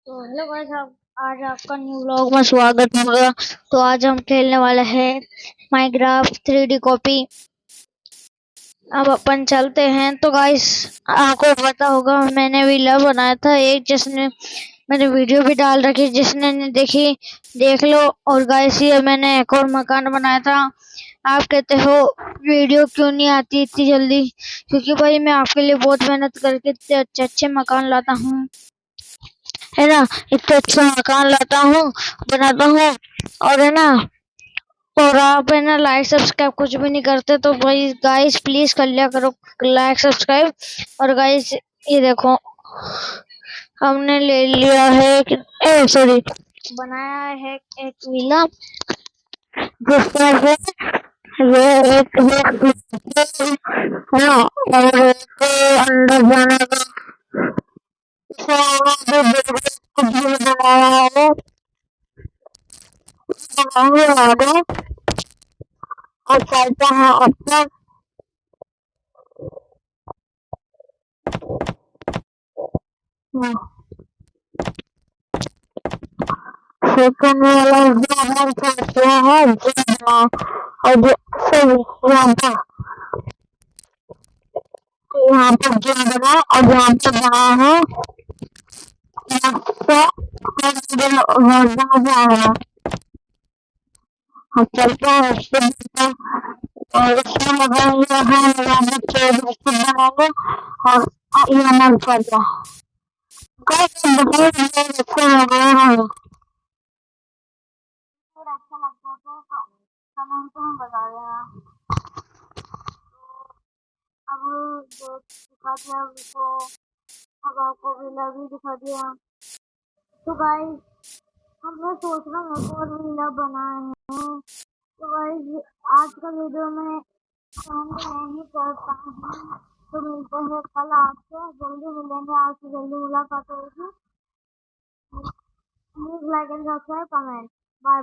तो hello guys, आप आज आपका न्यू व्लॉग में स्वागत होगा। तो आज हम खेलने वाले हैं माइनक्राफ्ट 3D कॉपी। अब अपन चलते हैं। तो गाइस, आपको पता होगा मैंने वीडियो बनाया था एक, जिसने मैंने वीडियो भी डाल रखी, जिसने नहीं देखी देख लो। और गाइस, ये मैंने एक और मकान बनाया था। आप कहते हो वीडियो क्यों नहीं आती इतनी जल्दी, क्योंकि भाई मैं आपके लिए बहुत मेहनत करके इतने अच्छे अच्छे मकान लाता हूँ, है ना। इतना अच्छा मकान लाता हूँ, बनाता हूँ, और है ना। और आप है ना लाइक सब्सक्राइब कुछ भी नहीं करते, तो भाई गाइस प्लीज कर लिया करो लाइक सब्सक्राइब। और गाइस, ये देखो, हमने ले लिया है सॉरी, बनाया है एक विला, जिसमें से ये एक है ना, और एक अंदर जाने का कुछ भी बनाया है। आगे और चलते हैं अपने। सेकंड वाला जो हम चलते हैं और जो सही यहाँ पर जो बना और यहाँ पे बना है, हम चलते हैं उससे, और उसमें लगाएंगे हम यहाँ पे चेयर बनाएंगे, और ये हमारा चलता है। कैसे बहुत अच्छा लग रहा है। अच्छा लगता है तो कमेंट में बता देना। अब दिखा दिया आपको, अब आपको विला भी दिखा दिया। तो गाइस, हम मैं सोच रहा हूँ एक और विला बनाए हैं। तो गाइस, आज का वीडियो में एंड नहीं करता हूँ, तो मिलते हैं कल आपसे, जल्दी मिलेंगे आपसे, जल्दी मुलाकात होगी। Please like and subscribe comment.